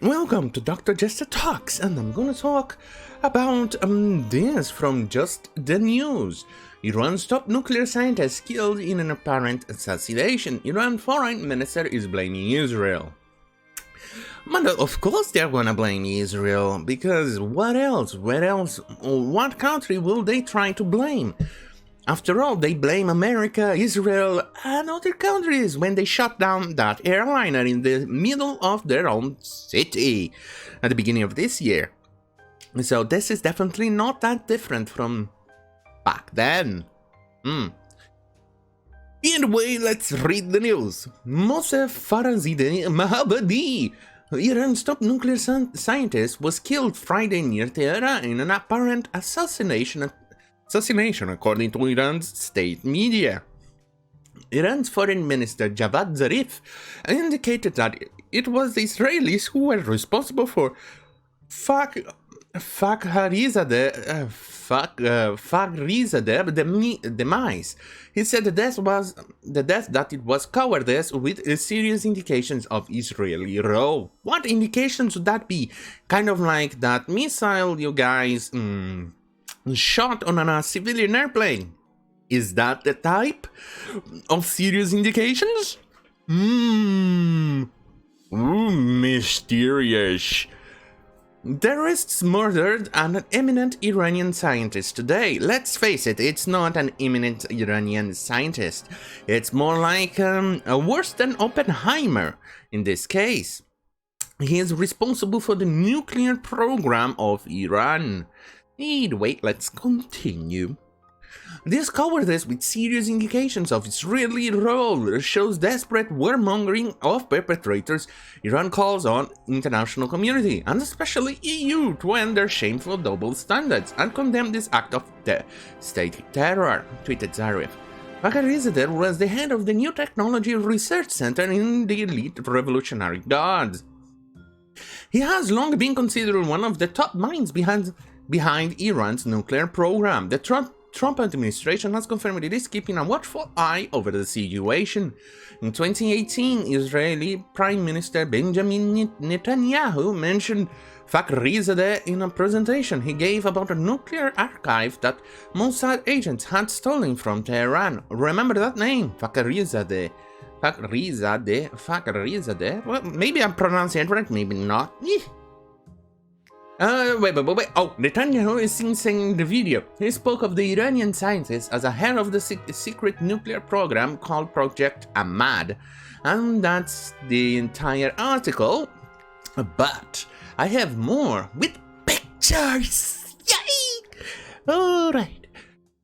Welcome to Dr. Jester Talks, and I'm gonna talk about this from just the news. Iran's top nuclear scientist killed in an apparent assassination. Iran's foreign minister is blaming Israel. But of course they're gonna blame Israel, because what else? Where else? What country will they try to blame? After all, they blame America, Israel, and other countries when they shut down that airliner in the middle of their own city at the beginning of this year. So this is definitely not that different from back then. Either way, let's read the news. Mohsen Fakhrizadeh, Iran's top nuclear scientist, was killed Friday near Tehran in an apparent assassination according to Iran's state media. Iran's foreign minister Javad Zarif indicated that it was the Israelis who were responsible for Fakhrizadeh's demise. He said the death that it was cowardice with serious indications of Israeli role. What indications would that be? Kind of like that missile you guys shot on a civilian airplane. Is that the type of serious indications? Mysterious. Terrorists murdered an eminent Iranian scientist today. Let's face it, it's not an eminent Iranian scientist. It's more like worse than Oppenheimer in this case. He is responsible for the nuclear program of Iran. Wait, let's continue. This cowardice with serious indications of Israeli role shows desperate warmongering of perpetrators. Iran calls on international community, and especially EU, to end their shameful double standards and condemn this act of state terror, tweeted Zarif. Fakhrizadeh was the head of the New Technology Research Center in the elite Revolutionary Guards. He has long been considered one of the top minds behind Iran's nuclear program. The Trump administration has confirmed it is keeping a watchful eye over the situation. In 2018, Israeli Prime Minister Benjamin Netanyahu mentioned Fakhrizadeh in a presentation he gave about a nuclear archive that Mossad agents had stolen from Tehran. Remember that name? Fakhrizadeh. Fakhrizadeh? Well, maybe I'm pronouncing it right, maybe not. Wait. Oh, Netanyahu is saying in the video. He spoke of the Iranian scientists as a head of the secret nuclear program called Project Ahmad. And that's the entire article. But I have more with pictures. Yay! Alright.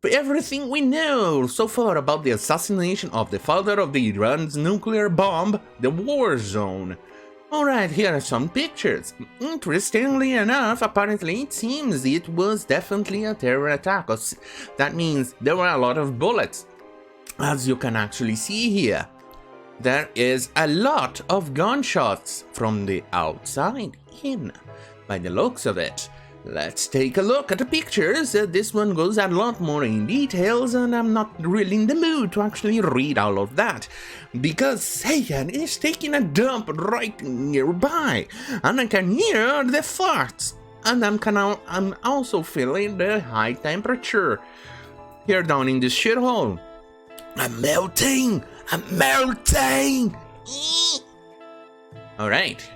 For everything we know so far about the assassination of the father of the Iran's nuclear bomb, the war zone. Alright, here are some pictures. Interestingly enough, apparently it seems it was definitely a terror attack. That means there were a lot of bullets. As you can actually see here, there is a lot of gunshots from the outside in, by the looks of it. Let's take a look at the pictures. This one goes a lot more in details, and I'm not really in the mood to actually read all of that, because Satan is taking a dump right nearby, and I can hear the farts, and I'm also feeling the high temperature here down in this shithole. I'm melting! Alright.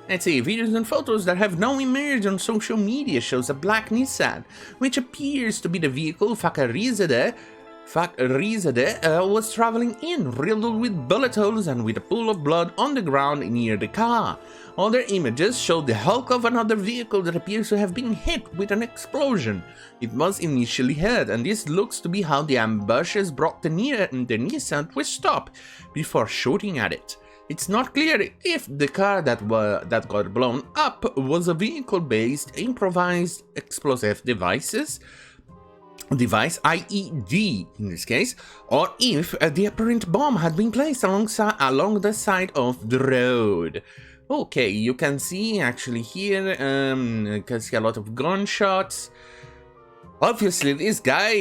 Let's see, videos and photos that have now emerged on social media shows a black Nissan, which appears to be the vehicle Fakhrizadeh was traveling in, riddled with bullet holes and with a pool of blood on the ground near the car. Other images show the hulk of another vehicle that appears to have been hit with an explosion. It was initially heard, and this looks to be how the ambushers brought the Nissan to a stop before shooting at it. It's not clear if the car that got blown up was a vehicle-based improvised explosive device, IED in this case, or if the apparent bomb had been placed along the side of the road. Okay, you can see actually here, you can see a lot of gunshots. Obviously, this guy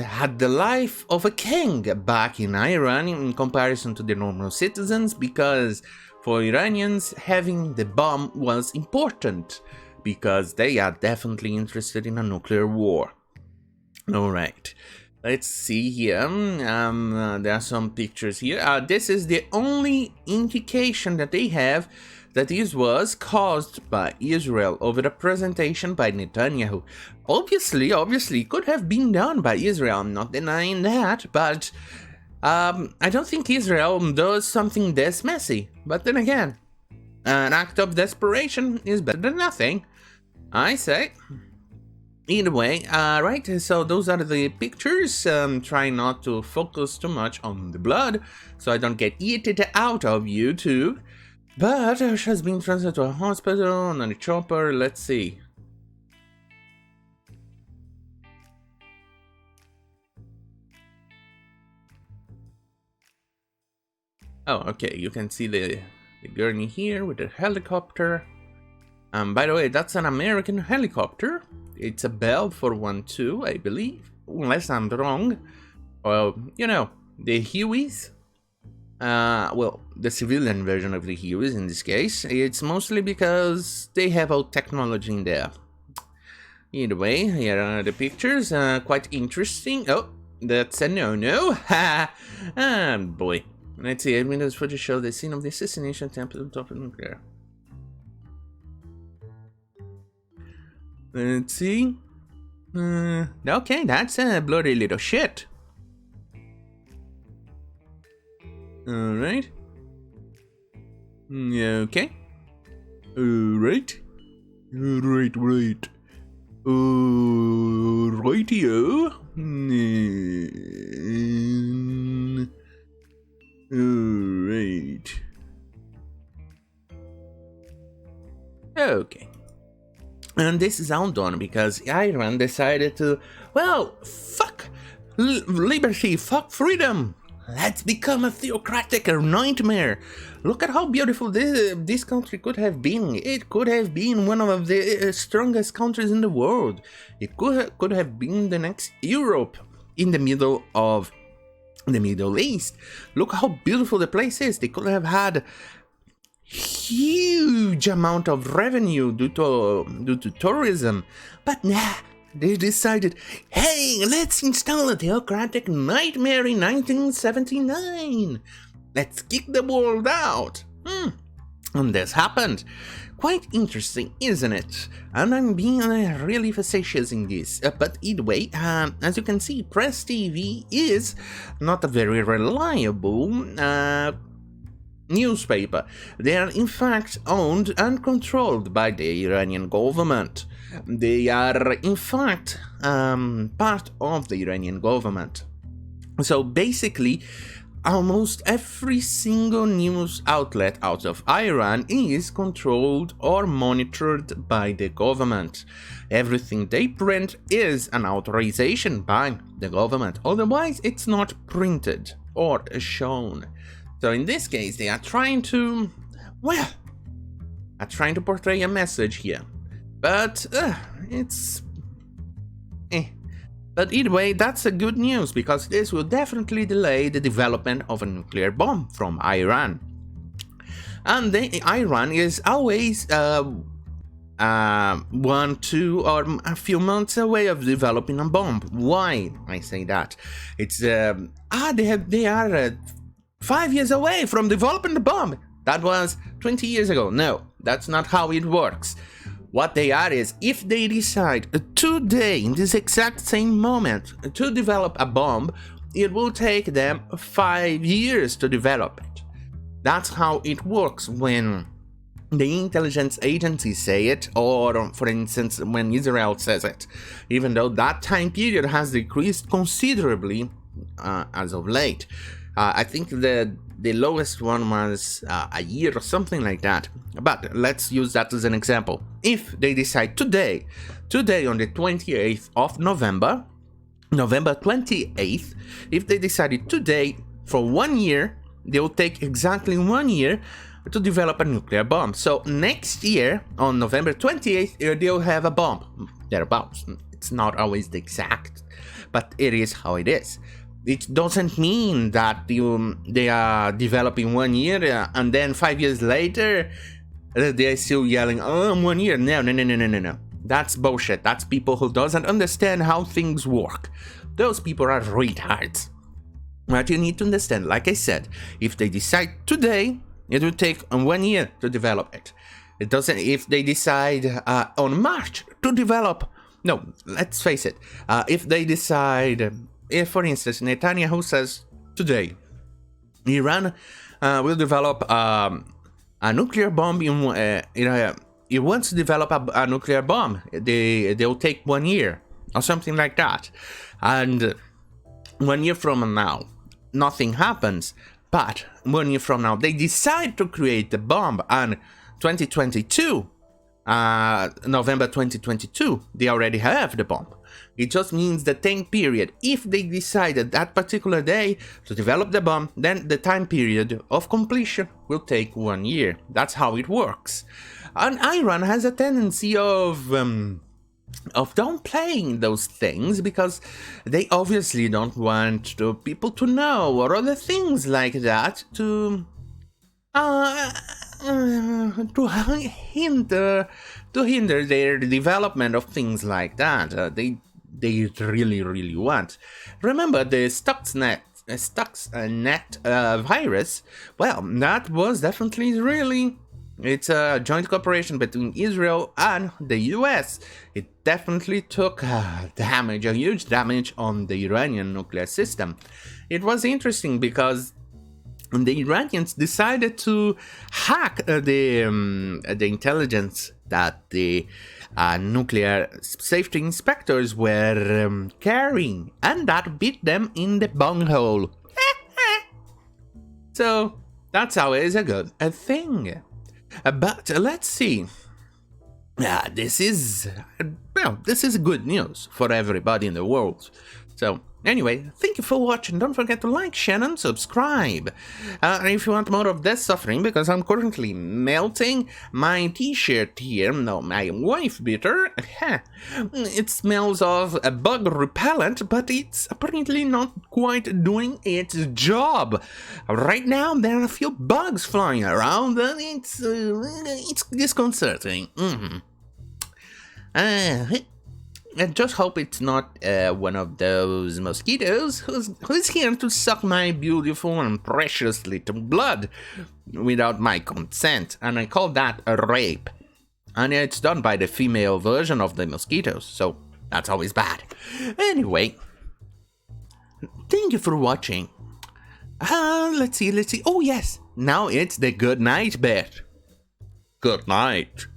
had the life of a king back in Iran in comparison to the normal citizens, because For Iranians, having the bomb was important, because they are definitely interested in a nuclear war. Alright, let's see here. There are some pictures here. This is the only indication that they have that this was caused by Israel over a presentation by Netanyahu. Obviously, could have been done by Israel, I'm not denying that, but I don't think Israel does something this messy. But then again, an act of desperation is better than nothing, I say. Either way, right, so those are the pictures. Try not to focus too much on the blood, so I don't get eaten out of YouTube. But she has been transferred to a hospital on a chopper. Let's see. Oh, okay, you can see the gurney here with the helicopter. By the way, that's an American helicopter. It's a Bell 412, I believe, unless I'm wrong. Well, you know, the Hueys. Well, the civilian version of the Hueys in this case. It's mostly because they have old technology in there. Either way, here are the pictures. Quite interesting. Oh, that's a no-no. Ha! Boy. Let's see. Windows footage show the scene of the assassination attempt on top of nuclear. Let's see. Okay, that's a bloody little shit. Alright. Okay. Alright. Right. Rightio. Alright. Okay. And this is all done because Iran decided to, well, fuck liberty, fuck freedom. Let's become a theocratic nightmare. Look at how beautiful this country could have been. It could have been one of the strongest countries in the world. It could have been the next Europe in the middle of the Middle East. Look how beautiful the place is. They could have had huge amount of revenue due to tourism, but nah, they decided, hey, let's install a theocratic nightmare in 1979. Let's kick the world out. And this happened. Quite interesting, isn't it? And I'm being really facetious in this. But either way, as you can see, Press TV is not a very reliable newspaper. They are in fact owned and controlled by the Iranian government. They are in fact part of the Iranian government. So basically, almost every single news outlet out of Iran is controlled or monitored by the government. Everything they print is an authorization by the government, otherwise it's not printed or shown. So in this case, they are trying to, well, portray a message here. But it's But either way, that's a good news, because this will definitely delay the development of a nuclear bomb from Iran. And Iran is always 1, 2, or a few months away of developing a bomb. Why I say that? It's they are 5 years away from developing the bomb. That was 20 years ago. No, that's not how it works. What they are is, if they decide today, in this exact same moment, to develop a bomb, it will take them 5 years to develop it. That's how it works when the intelligence agencies say it, or for instance, when Israel says it, even though that time period has decreased considerably as of late. I think the lowest one was a year or something like that. But let's use that as an example. If they decide today on the 28th of November 28th, if they decided today for 1 year, they will take exactly 1 year to develop a nuclear bomb. So next year, on November 28th, they'll have a bomb. Thereabouts. It's not always the exact, but it is how it is. it doesn't mean that they are developing 1 year and then 5 years later they're still yelling, oh, 1 year. No. That's bullshit. That's people who doesn't understand how things work. Those people are retards. What you need to understand, like I said, if they decide today, it will take 1 year to develop it. It doesn't, if they decide on March to develop, no, let's face it, if they decide, if for instance Netanyahu says today, Iran will develop a nuclear bomb he wants to develop a nuclear bomb, they'll take 1 year or something like that, and 1 year from now nothing happens, but 1 year from now they decide to create the bomb, and 2022, November 2022, they already have the bomb. It just means the time period. If they decided that particular day to develop the bomb, then the time period of completion will take 1 year. That's how it works. And Iran has a tendency of downplaying those things because they obviously don't want people to know, or other things like that to hinder their development of things like that. They really want. Remember the Stuxnet virus? Well, that was definitely Israeli. It's a joint cooperation between Israel and the US. It definitely took a huge damage on the Iranian nuclear system. It was interesting because the Iranians decided to hack the intelligence that the nuclear safety inspectors were carrying, and that beat them in the bunghole. So that's always a good thing. But let's see. This is good news for everybody in the world. So anyway, thank you for watching. Don't forget to like, share, and subscribe. If you want more of this suffering, because I'm currently melting my t-shirt here, no, my wife beater. It smells of a bug repellent, but it's apparently not quite doing its job. Right now, there are a few bugs flying around, and it's disconcerting. I just hope it's not one of those mosquitoes who's here to suck my beautiful and precious little blood without my consent, and I call that a rape. And it's done by the female version of the mosquitoes, so that's always bad. Anyway, thank you for watching. Let's see. Oh yes, now it's the good night bit. Good night.